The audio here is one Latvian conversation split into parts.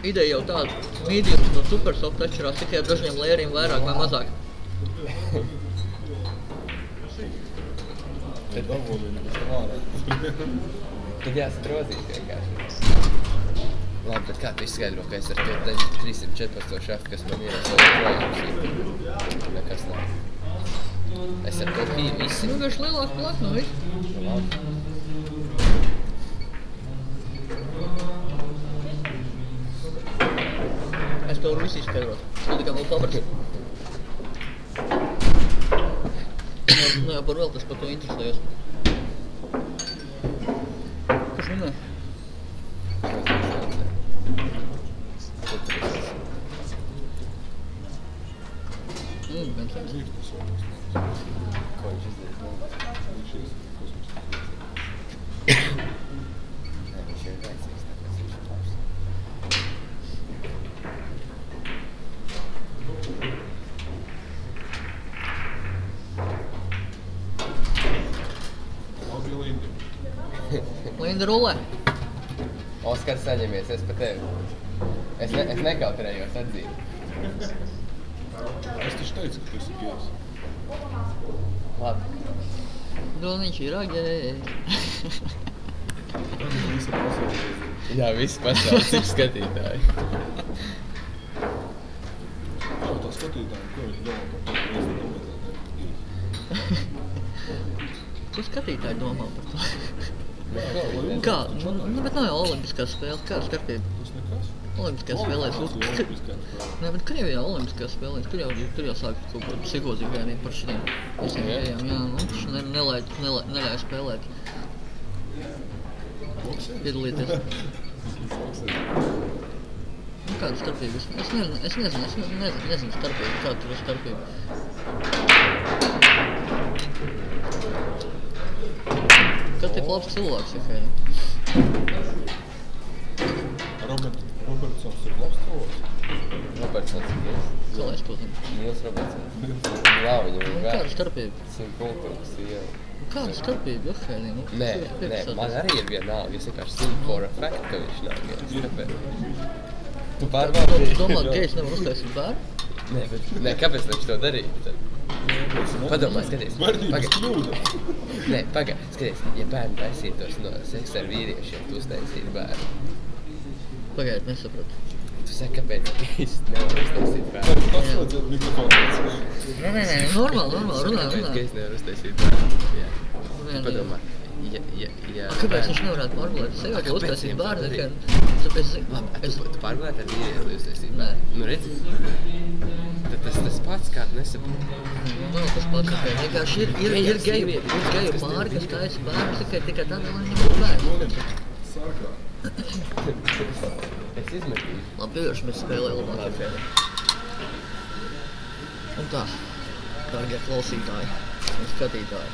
ideja jau tāda, mediums no supersoft atšķirās tikai ar dažiem lēriem vairāk vai mazāk. Tad jāsatrozīt vienkārši. Labi, bet kā tu izskaidro, ka es ar to 314 šefu, kas man ierasot projām nekas nav. Es ar to pīju visi. Nu, vienkārši lielāks plaks no visu. Labi. Es to varu visu izskaidrot. Tu tikai vēl paprasti. Nu jau par vēl tas par to interesējos. Kas runā? Viens. Ko viņš izdarīt? Nē, viņš jau ir vecīgs, tāpēc viņš ir labs. Linda rulē. Oskars saņemies, es pa tevi. Es nekautrējos atzīt. Es taču teicu, ka tu esi gejs. Labi. Doniņš ir agēji. Visa pasaule. Jā, visi pasauli, cik skatītāji. Kā tā skatītājiem, ko viņi domā par to, ka mēs nedomājam, ka gejs? Ko skatītāji domā par to? Neko, Kā? Nu, bet nav jau olimpiskās spēles. Kā starpība? Tas nekas. Olimpiskās spēlēs. Nē, bet Krievijā olimpiskās spēlēs. Tur jau sāk kaut ko psihozigrēnīt par šitiem visiem gejām. Jā, nu, taču neļauj spēlēt. Piedalīties. Nu, kāda starpība? Es nezinu starpību. Kāda tur ir starpība? Kas tik labs cilvēks ir, Heini? Robertsons ir labs cilvēks. Robertsons ir Nils. Kā lai es to zinu? Nils Robertsons. Jā, viņam ir Kāda vēl starpība? 100 punktu, kas ir jau. Kāda starpība, jo, Heini? Nu, Nē, man arī ir vienalga. Es vienkārši zinu for a fact, ka viņš nav gejs. Kāpēc? Tu pārbaudi? Tu domā, ka gejs nevar uztaisīt bērnu? Nē, kāpēc viņš to darīja? Padomā, skaties. Vērtības kļūda. Nē, skaties. Ja bērni taisītos no seksa ar vīriešiem, tu uztaisītu bērnu. Pagaid, nesapratu. Tu saki, kāpēc gejs nevar uztaisīt bērnu? Paslēdziet mikrofonu. Nē, normāli, runā. Kāpēc gejs nevar uztaisīt bērnu? Jā. Jā. Padomā. Ja Kāpēc viņš nevarētu pārgulēt sev, ka uztaisīt bērnu? Tāpēc Labi, tu pārgulēt ar vīrieti, lai uztaisīt Nē. bērnu? Nu, redzi? Tad tas pats, kā tu nesaproti. nav tas pats, ka vienkārši ir geju pāri, kas taisa bērnu tikai tad, lai viņam būtu bērnu. Sākā. Es izmetīšu. Labi, pievēršamies spēlē labāk. Labi. Un tā, dārgie klausītāji un skatītāji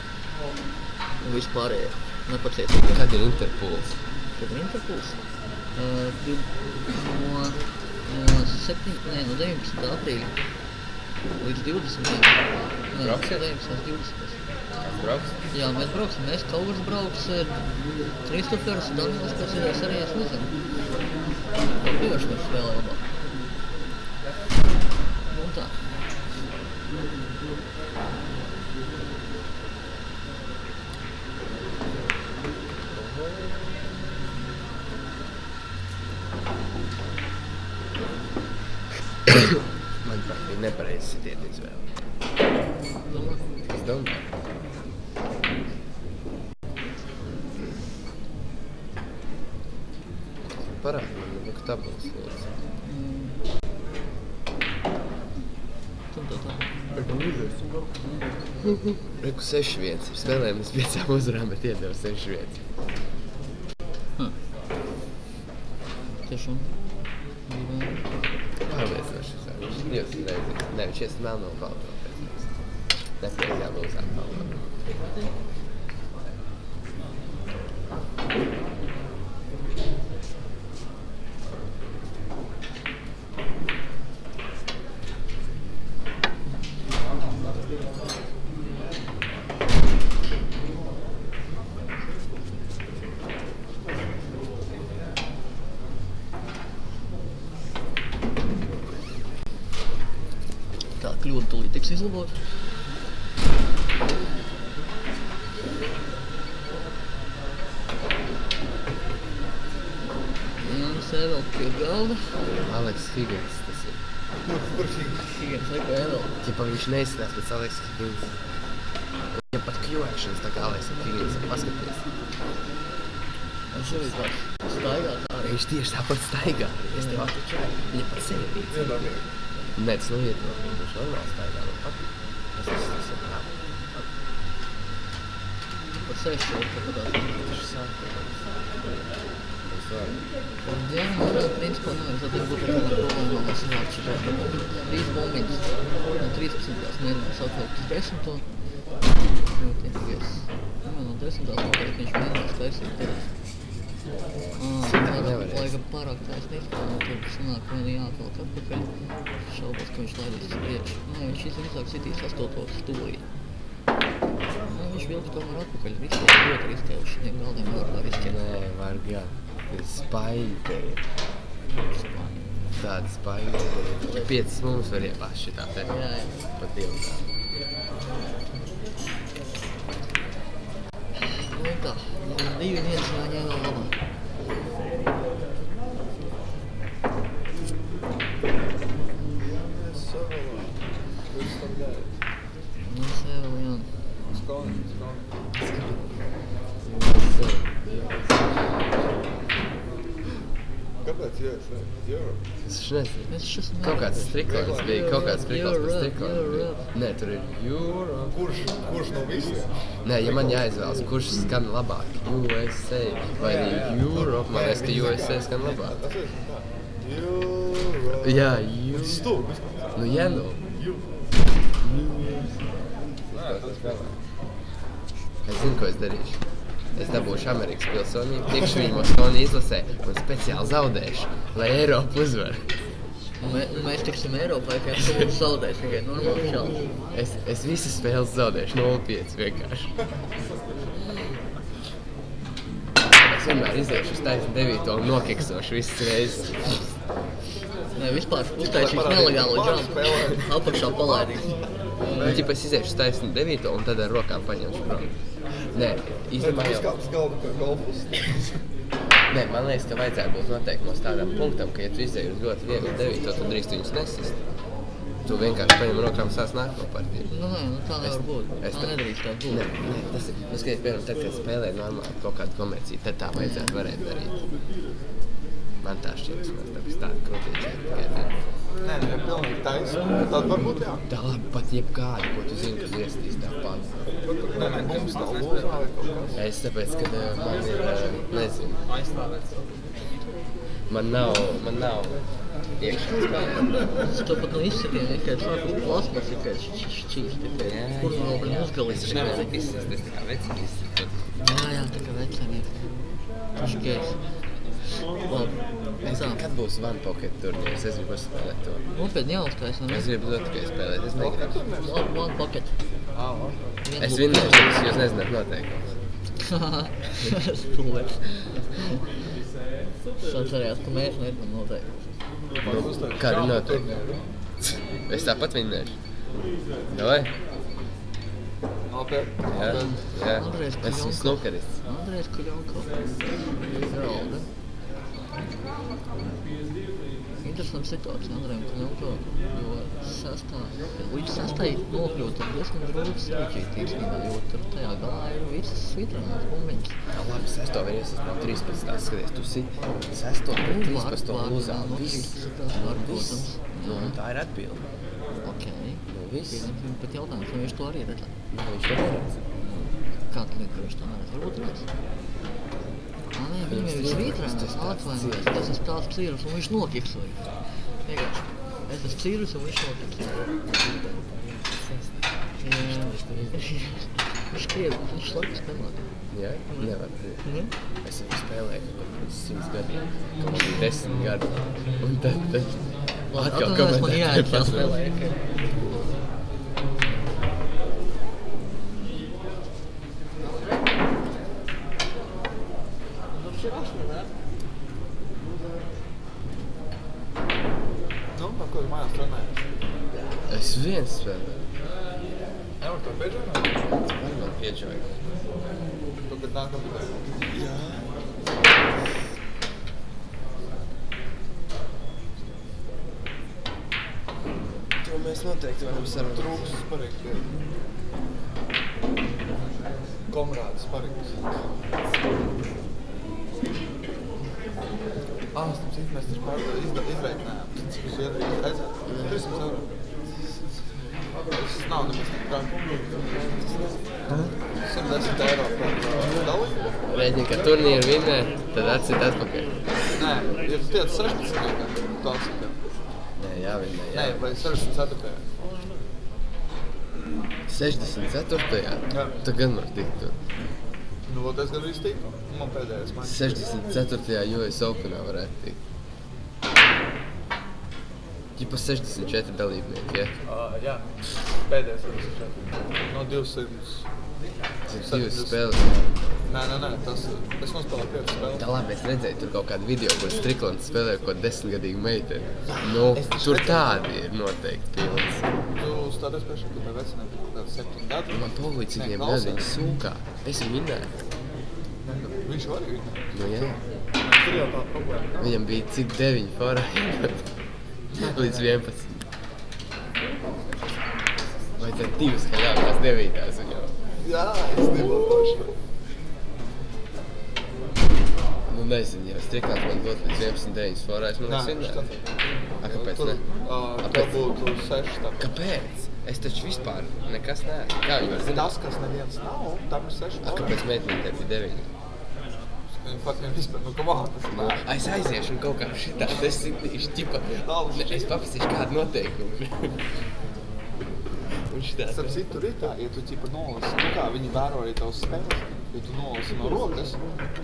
un vispārējie nepacietīgi. Kad ir Interpols? Kad ir Interpols? No 19. aprīļa līdz 20. Brauksiet? 19. Brauks? Jā, mēs brauksim. Mēs Kaugars brauks, Kristofers, Daniels, kas ir arī, es nezinu. Pievēršamies spēlē labāk. Un tā. Manuprāt, bija nepareizi sitiet izvēle. Domā? Es domāju. Parādi man, ka tabulas lūdzu. Reku 6-1. Spēlējamies 5 uzvarām, bet iedeva 6-1. Tiešām. Pārliecinoši viņš divas reizes. Ne, viņš ies melno balto pēc mēs. Nepreizajā lūzām balto. tiks izlabots. Jānis Evelts pie galda. Aleks Higgins tas ir. Higgins neko Evelts. Ķipa viņš neizskatās pēc Aleks Higgins. Ja pat Q-actions tā kā Aleks Higgins paskaties. Viņš arī tāds staigāt arī. Viņš tieši tāpat staigā. Es tev atveķēju. Viņa pat sevi tīc. Nē, tas nav iedomīgi. Viņš normāli staigā. Man patīk. Tas ir labi. Pat sevi šķiet, ka tāds. Viņš sāk. Jā, principā nevajadzētu būt nekādām problēmām, lai sanāk šitā. 3 bombiņas no 13. mēģinās atvērt uz 10. No 10. noteikti viņš mēģinās taisīt tad. Laikam pārāk taisnīgs, ka tur sanāk man jāatvelk atpakaļ. Šaubos, ka viņš laidīs uz priekšu. Nē, viņš izrīzāk sitīs 8. stūrī. Nē, viņš vilks tomēr atpakaļ. Visi tiek ļoti riskējuši šitiem galdiem var tā riskēt. Nē, var gan. Spaigi. Tāda spaigi. 5 mums var iepāst šitā te. Jā. Pat divu tā. Nu tā, 2-1 jāņem vēl labāk. Nu, sev, jā. Kāpēc USA? Europe? Es nezinu. Es šis Kaut kāds Striklāns bija, kaut kāds Striklāns par Striklānu bija. Europe. Nē, tur ir Europe. Kurš no visiem? Nē, ja man jāizvēlas, kurš skan labāk? USA vai arī Europe? Man liekas, ka USA skan labāk. Tas ir tā. Europe. Jā, Tas Europe. stulbis. Nu, jā, nu. Es zinu, ko es darīšu. Es dabūšu Amerikas pilsonību, tikšu viņu Moskoni izlasē un speciāli zaudēšu, lai Eiropa uzvar. Mēs tiksim Eiropā, ka tu zaudēsi tikai normāli šādi. Es visas spēles zaudēšu 0-5 vienkārši. Es vienmēr iziešu uz taisnu 9 un nokiksošu visas reizes. Nē, vispār uztaisīs nelegālu džampu. Apakšā palaidīs. Un ķipa es iziešu uz taisnu 9 un tad ar rokām paņemšu prom. Nē, īstenībā jau... Tas galda kā golfus. Nē, man liekas, ka vajadzētu būt noteikumos tādam punktam, ka ja tu izēji uz ļoti vieglu 9, tad drīkst viņus nesist. Tu vienkārši paņem rokām sās nākamo partiju. Nu nē, nu tā nevar būt. Tā nedrīkst tā būt. Nē, tas ir, nu skaties, piemēram, tad, kad spēlē normāli kaut kādu komerciju, tad tā vajadzētu varēt darīt. Man tā šķiet, vismaz tāpēc tāda krūtīša tikai tā. Nē, ja pilnīgi taisnība, tad varbūt jā. Tā labi, pat jebkādi, ko tu zini, ka iestīs tā pats. Nē, mums nav lūzā vai kaut kas. Es tāpēc, ka man ir, nezinu, man nav iekšā spēlē. Es to pat no izsitienu, tikai sāku plasmas, tikai šķīsti. Kur vēl gan uzgalīt? Es nevaru izsist, es tā kā vecīgi izsist. Jā, tā kā vecānie. Taškēs. Labi. Kad būs One Pocket turnīrs? Es gribu spēlēt to. Nopietni jāuztais, ne? Es gribu to tikai spēlēt, es negribu. One pocket. Es vinnēšu, jūs nezināt noteikumus. Stulēt. Es atcerējās, ka mēs nezinām noteikumus. Kādi noteikumi? Es tāpat vinnēšu. Davai? Jā. Andrejs Esmu Kuļonko. snukerists. Andrejs Kuļonko. Galda. Interesanta situācija Andrejam Kuļonko, jo līdz 6. nokļūt ir diezgan grūti sarežģīt īstenībā, jo tur tajā galā ir visas svitranās bumbiņas. Tā labi, 6. var iesist no 13. Skaties, tu sit 6. un 13. lūzā. Viss. Protams. Nu, tā ir atbilde. Ok. Nu, viss. Viņam pat jautājums, vai viņš to arī redz? Nu, viņš to neredz. Kā tu liek, ka viņš to neredz? Varbūt redz. Nē, viņam ir svītrēnās, atvainojas, tas ir tāds cīrus un viņš nokiksoja. Vienkārši. Es esmu cīrus un viņš nokiksoja. Viņš skrieb, viņš slēg spēlēt. Jā? Nevar. Ne? Es jau spēlēju kaut 100 gadiem, kaut 10 gadu. Un tad atkal Atvainojas, man jāiet tā pasauli. spēlēt. Nu, par ko tu mājās trenējies? Es viens spēlēju. tā beidžēnā? Vai man piedžoja? Tu, kad nākam vidē. Jā. To mēs noteikti varam sarunāt. Trūks sparīgs. Komrāds sparīgs. Cik mēs taču izreikinājām. Cik uz iedrīgs aizēt? 300 eiro. Tas nav nemaz tik trāk. 110 eiro par dalību. Rēģi, ka turnīru vinnē, tad atsit atpakaļ. Nē, ja tu tiec 16 vienkār, tu atsaka. Nē, jāvinnē, jā. Nē, vai 64. 64. Jā. Tu gan var tikt tur. Nu, vot es gan visu tiku. Man pēdējais maņš. 64. US Openā varētu tikt. Ķipa 64 dalībnieki, ja? Jā, pēdējais ir 64. No 200. Tas ir 2 spēles. Nē, tas... Es nospēlēju 5 spēles. Tā labi, es redzēju tur kaut kādu video, kur Striklants spēlēja kaut 10-gadīgu meiteni. Nu, tur tādi ir noteikti pilns. Tu stāties priekšā, tu vai vecināt kaut kādu 7 gadu? Man pavīd cikiem gadu, viņi sūkā. Es viņu vinnēju. Viņš var arī vinnēt. Nu, jā. Tur jau tā problēma. Viņam bija cik 9 forā līdz 11. Vai tad 2 skaļākās 9. viņam? Jā, es nebaldošu. Nu, nezinu, jau Striklants man dot līdz 11-9 forā, es man liekas vinnēju. Kāpēc ne? Tev būtu 6 tāpēc. Kāpēc? Es taču vispār nekas neesmu. Kā viņi var zināt? Tas, kas neviens nav, tam ir 6 forā. Kāpēc meitnītē bija 9? Viņi faktiski vispār, nu, kamā, tas nav. Es aiziešu un kaut kā šitā, es sitīšu, ķipa, es paprasīšu kādu noteikumu. Un šitā. Starp citu, tur ir tā, ja tu ķipa nolasi, nu kā viņi vēro arī tavs spēles, ja tu nolasi no rokas,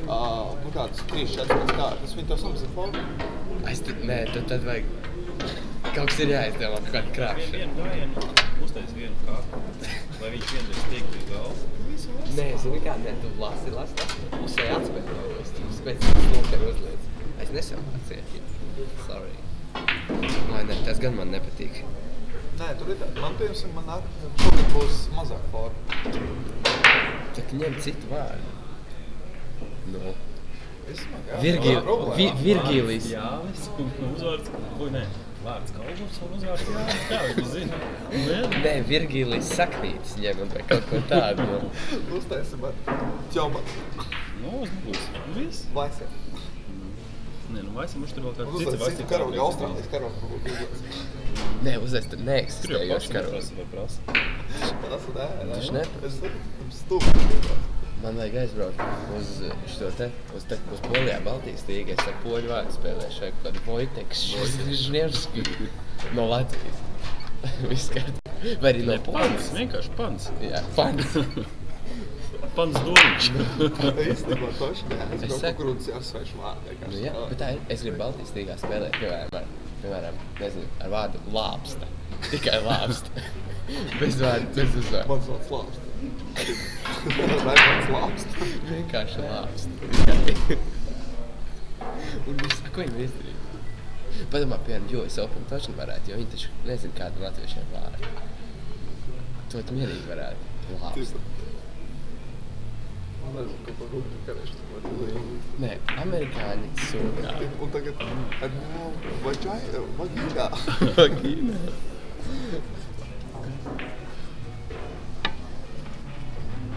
nu kādas 3-4 kārtas, viņi tev samazina formu. Nē, tad vajag, kaut kas ir jāizdomā, kaut kāda krāpšana. Uztais vienu kārtu, lai viņš vienreiz tiek līdz galvu. Nē, zini kā, nē, tu lasi, pusē atspēlējos, tu spēcīgi nokaru uzliec. Es nesamācīju. Sorry. Vai ne, tas gan man nepatīk. Nē, tur ir tā, man piemēram, man nāk, šogad būs mazāk forma. Tak ņem citu vārdu. Nu. Vismāk, Virgīlijs. Jānis un uzvārds, vai ne? Vārds Kalvurs un uzvārds Jānis, kā viņi zina? Nē, Virgīlijs Saknītis ņemam vai kaut ko tādu. Nu. Uztaisim ar ķoba. Nu, uzbūs. Viss? Vaisiem. Nē, nu Vaisiem viņš tur vēl kāds Uztais cits citu karogu, Austrālijas karogu. Nē, uztais tur Tur jau neeksistējoši pats karogu. neprasa vai prasa. Tas nē. Taču neprasa. Es tam stūpīgi. Man vajag aizbraukt uz šo te, uz Polijā Baltijas līga, es ar poļu vārdu spēlēšu, vai kādu Vojteks Žnievski no Latvijas. Viss kārt. Vai arī no Nē, Polijas. pants, vienkārši pants. Jā, pants. Pants Doliņš. Īstenībā toši nē, es kaut saku- kur un jāsveišu vārdu. Nu jā, bet tā ir, es gribu Baltijas līgā spēlēt, piemēram, nezinu, ar vārdu lāpsta. Tikai lāpsta. Bez vārdu, bez uzvārdu. Mans vārds lāpst. Mans lāpst. Vienkārši lāpsta. Un viss, ko viņi izdarīja? Padomā, piemēram, US Open taču varētu, jo viņi taču nezinu kādu latviešiem vārdu. To mierīgi varētu. Lāpsta. Man nezinu, kaut par rugbi karēšu. Nē, amerikāņi sūkā. Un tagad, no vagīnā. Vagīnā.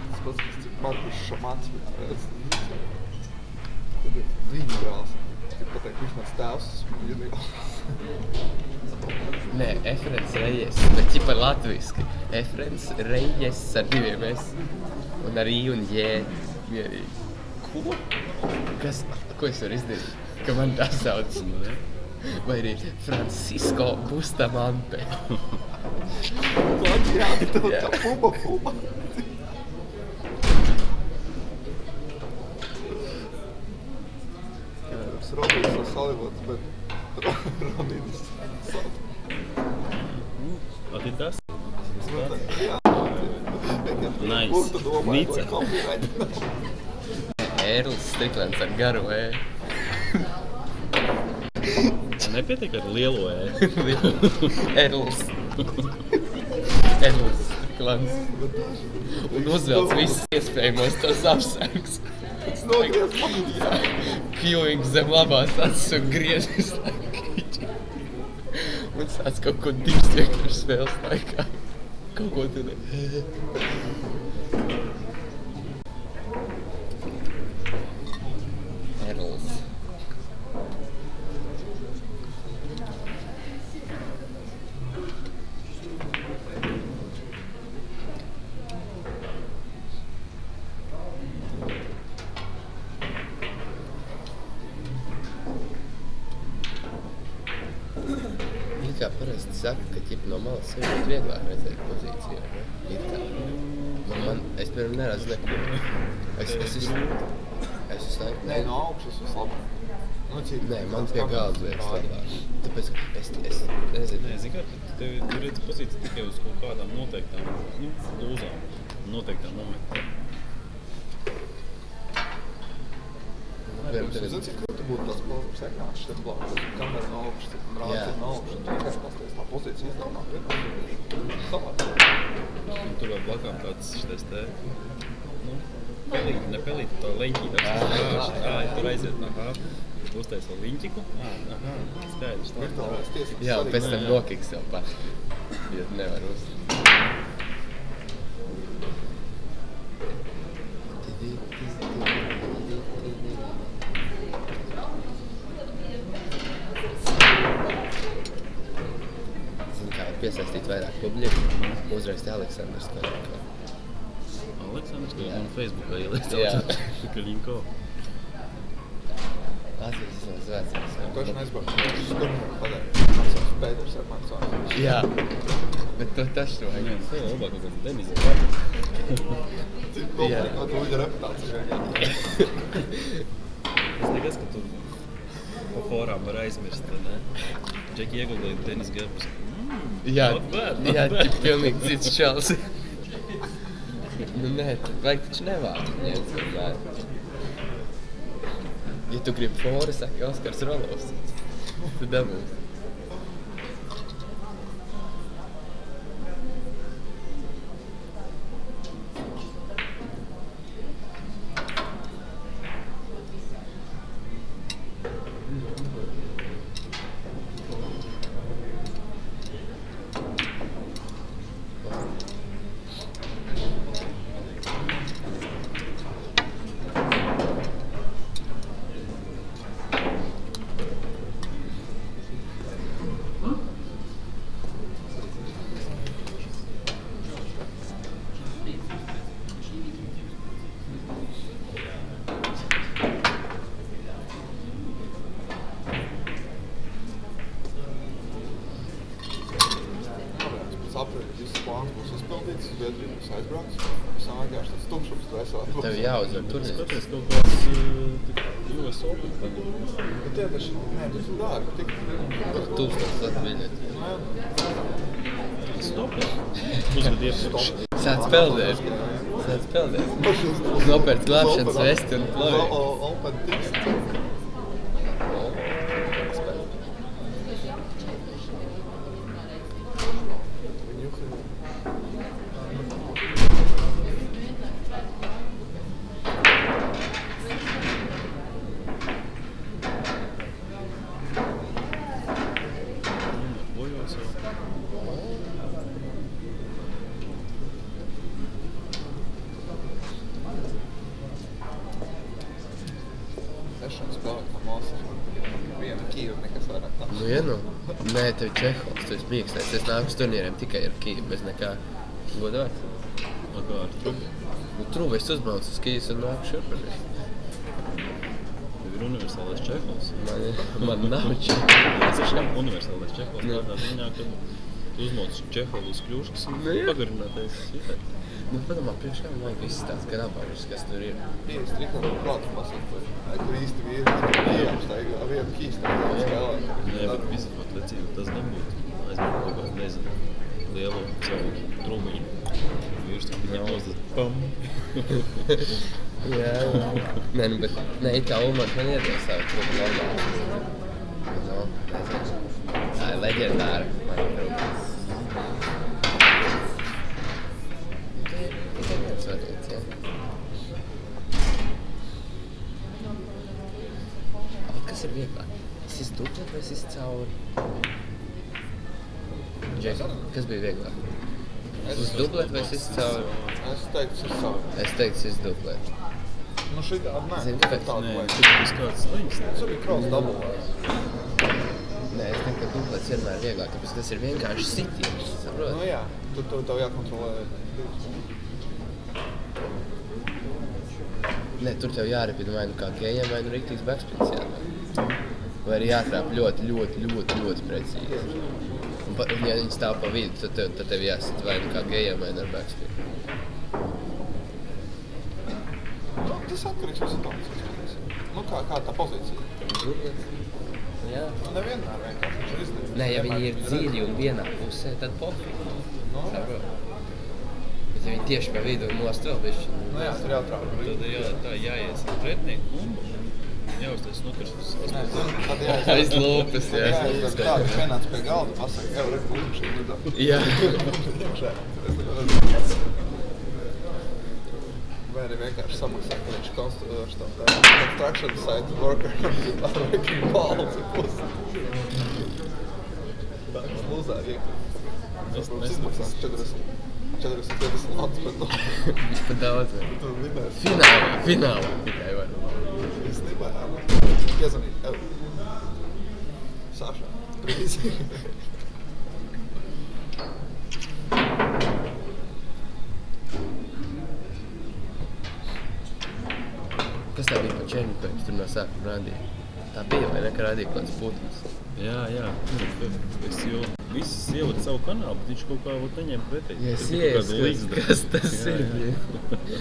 Tas pats, cik Markus Šamants bija redz. Tad ir viņa brālis. Tik pateikt, viņš mans tēvs, viņa Nē, Efrens Rejes, bet ķipa latviski. Efrens Rejes ar 2 S. Un ar I un J. Mierīgi. Ko? Kas? Ko es varu izdarīt? Ka man tā sauc? Vai arī Francisco Bustamante. Plaģiāti, tev tā fuba. Tas Robins Salivots, bet Robins sauc. Adidas? Jā. Nice. Kur tu domāji, Nica. vai copyright nav? Ērlis Striklants ar garu E. Nepietiek ar lielo E. Ērlis. Ērlis. klans. Un uzvelc visus iespējamos tos apsargus. Tas nogriez man. Queuing zem labās acis un griež visu laiku kīķi. Un sāc kaut ko divas vienkārši spēles laikā. Kaut ko tu ne... Erls. Kā parasti saka, ka ķip no malas sevi būtu vieglāk redzēt pozīcijā, ne? It kā. Es, piemēram, neredzu neko. Es visu laiku... Nē, no augšas vislabāk. Nē, man pie galvas liekas labāk. Tāpēc es nezinu. Nē, zini kā, tu redzi pozīciju tikai uz kaut kādām noteiktām, lūzām, noteiktām momentām. Es zinu, cik tu būtu tas plaukums ekrāns šitiem blakus. Kamera no augšas, un rācis no augšas. Tu vienkārši pasties tā pozīcija izdomā. Savāk. Un tur vēl blakām tāds šitais te, pelīti, ne pelīti, tā leņķīta. Tur aiziet, uztais vēl liņķiku. Skaidrs, tā. Virtuālais tiesības. Jā, un pēc tam nokiks jau pat. Jo nevar piesaistīt vairāk publiku, uzreiz te Aleksandrs Kaļinko. Aleksandrs Kaļinko? Man Facebookā ielikt Kaļinko. Atzīst no zvēcības. Toši neizbāk. Skurmēr padēr. Man savs Pēters ar mani savs. Jā. Bet to taču to vajag. Nē, tas ir labāk kaut kāds Denis. Cik domāju, ko tu viņa reputācija. Es nekas, ka tu pa forām var aizmirst, ne? Džeki ieguldīja Denis Gebus. Jā, tik pilnīgi cits čels. Nu nē, vajag taču nevākt viņiem cilvēku. Ja tu gribi fori, saki Oskars Rolovs. Tu dabūsi. Tev jāuzvar turnīrs. Skaties kaut kāds US Open tagad. Bet tie taču, nē, tas ir dārgi. Tik... Par 1000 atbiļeti. Stopē. Pusgad iepriekš. Sāc peldēt. Nopērc glābšanas vesti un plavīt. Open tiks. Nē, tev Čehovs, tu esi mīkstais. Es nāku uz turnīriem tikai ar Kīvu, bez nekā godavāks. Kā ar trubu? Nu, trubu es uzbraucu uz Kīvas un nāku šurpani. Tev ir universālais Čehovs. Man nav Čehovs. Tas ir universālais Čehovs. Tādā ziņā, kad tu uzmauc Čehovu uz kļūškas un pagarinātais šitai. Nu, padomā, priekš kā man vajag viss tāds grabāžas, kas tur ir. Īsti trikot un prātus pasaka, kur īsti vīri ieapstaigā vienu kīstaigā spēlē. Nē, bet visu atlecību tas nebūtu. Aizmēr kaut kādu, nezinu, lielu savu trumiņu. Vīrs tik viņam nostas pam. Jā. Nē, nu, bet, nē, it kā Ulmans man iedod savu trumu normāli. Bet, nu, nezinu. Tā ir leģendāra, man trumas. Kas ir vieglāk? Es dublet vai es cauri? Džek, kas bija vieglāk? Es dublet vai es cauri? Es teiktu, es savu. Es teiktu, es dublet. Nu šitā, nē, Zini, tā kāpēc? tāda Nē, vajag. tur bija kāds slings. Tas bija cross double. Nē, es teiktu, ka dublets vienmēr ir vieglāk, tāpēc tas ir vienkārši sitiens, Nu saproti? jā, tur tev jākontrolē. Nē, tur tev jārepina vai nu kā gejam, vai nu riktīgs backspins jādara. Vai arī jātrāp ļoti precīzi. Un ja viņi stāv pa vidu, tad tev jāsit vai nu kā gejam, vai nu ar backspin. Nu, tas atkarīgs no situācijas. Nu, kā tā pozīcija. Dublets? Jā. Nu, nevienmēr vienkārši viņš ir izdarījis. Nē, ja viņi ir dziļi un vienā pusē, tad pofīgi. Nu, Saprot? Bet ja viņi tieši pa vidu un nost vēl bišķi. nu jā, tur jātrauc. Tad ir tā jāiesaka pretnieku un jāuztais snukurs uz Nē, zini, tad Aiz lopas, jā. jāizdara tā, ka vienāds pie galda pasaka, ev, reku, šī lidā. Jā. Vai arī vienkārši samaksā, ka viņš construction site worker ar wrecking balls ir pusi. Tā, kas lūzāk iekļūt. Tas, protams, izmaksās 40 naudas, bet nu, Viņš pat daudz vēl. tu vinēs. Finālā tikai var. Īstenībā, piezvanīt, ev. Sašā, brīzi. Kas tā bija pa černi, ko viņš tur no sākuma rādīja? Tā bija vai ne, ka rādīja kaut kāds putns? Jā. Es jau visas ievadu savu kanālu, bet viņš kaut kā vēl neņem pretī. Ja es Tur bija kaut kāda ieies, līgzdara. kas tas Jā, ir? jā.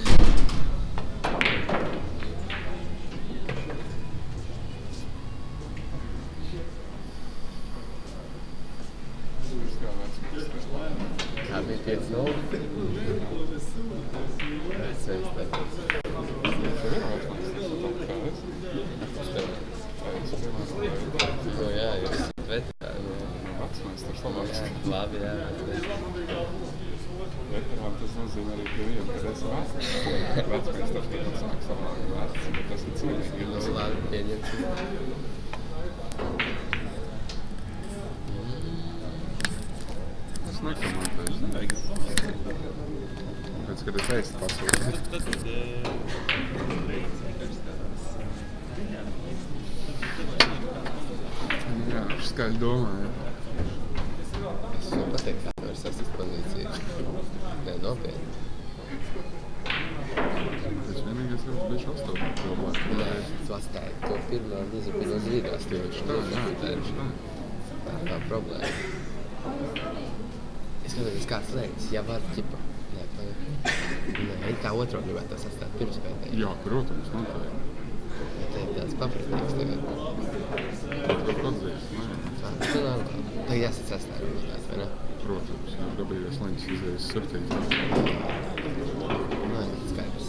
Kā bija 5-0? Sveiki, tā. Nu jā, jūs esat veterāni. Jā, labi, jā. Veterāni tas nozīmē arī pie viena, kad esi vecs. Vecmeistars, kad viņš sāk savāk vecs, bet tas ir cienīgi. Nu labi, pieņemsim. Es nekomentēšu. Vajag pamatīt. Pēc, kad es ēstu pasūtu. Tad Jā, viņš skaļi domāja. Es jau pateicu, kā tu vari sasist pozīciju. Nē, nopietni. Tas vienīgais jau bišķi astotā domāju. Nē, tu atstāji to pirmo un izapini uz vidu astotā. Tā ir tā problēma. Es skatos, kāds liekas, ja var ķipa. Nē, kā otro gribētu sastāt pirms pētēji. Jā, protams, noteikti. Ja te ir tāds papratīgs tagad. Kaut ko atzīst, nē. Tā, tu normāli. Tagad jāsat sastāt runāt, vai ne? Protams, jo dabīgais leņķis izējas 7. Nē, skaidrs.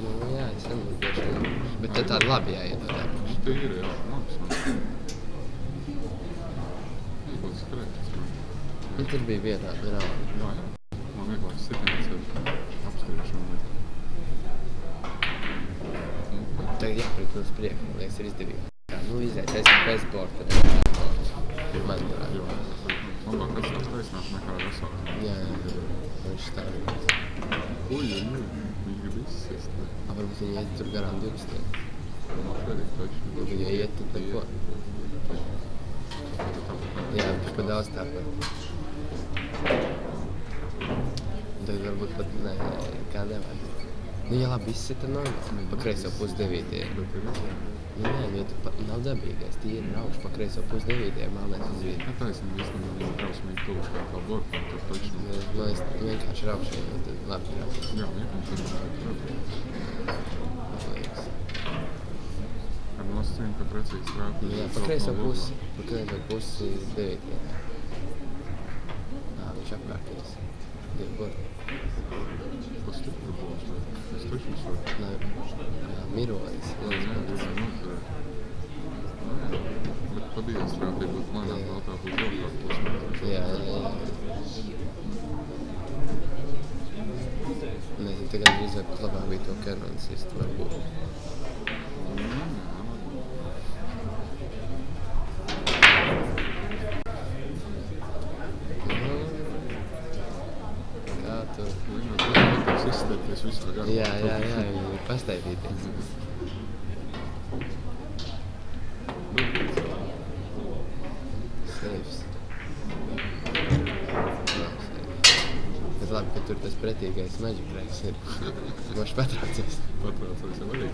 Nu jā, es nemanīšu. Bet te tādi labi jāiet ar tā. Tīri, jā, labs. Kaut skrētis, man. Nu, tur bija vietā, vienalga. Jā, jā. Man vieglāk sitiens ir apskriešana. Tagad jāprit uz priekšu, man liekas, ir izdevīgi. Kā, nu, iziet, es bez borta, tad man varētu. Jo, labāk esams taisnāk nekā vesāk. Jā, viņš stāv. Uj, viņš grib izsist. Varbūt viņi iet tur garām 20. Arī taču. Nu, ja iet, tad neko. Jā, viņš pat daudz tāpat. Un tagad varbūt pat, nē, kā nevajag. Nu, ja labi izsit, tad normāli. Pa kreiso pus 9. Bet ir jā. Nu, nē, nu, ja tu pat nav dabīgais, tīri braukš pa kreiso pus 9. Malnēs uz vidu. Ja taisnība visam viņam trausmīgi tūši kā tā borta, tad taču. Nu, es vienkārši raukšu, jo tad labi raukšu. Jā, vienkārši Man liekas. ar nosacījumu, ka precīzi strāp. Nu, jā, pa kreiso pusi 9. Viņš apkārtīs. 2 borti. Tas stipri būs, bet es taču visu. Nē, jā, mironis. Bet padījies strāpī būt lēnāk vēl tā būs vēl kā pusmēr. Jā. tagad drīzāk pat labāk bija to Kermans ist, varbūt. Kā tu? Tas izstēties visā garā. Jā, pastaidīties. Safes. Bet labi, ka tur tas pretīgais Magic Race ir. Moši patraucies. Patraucies jau arī.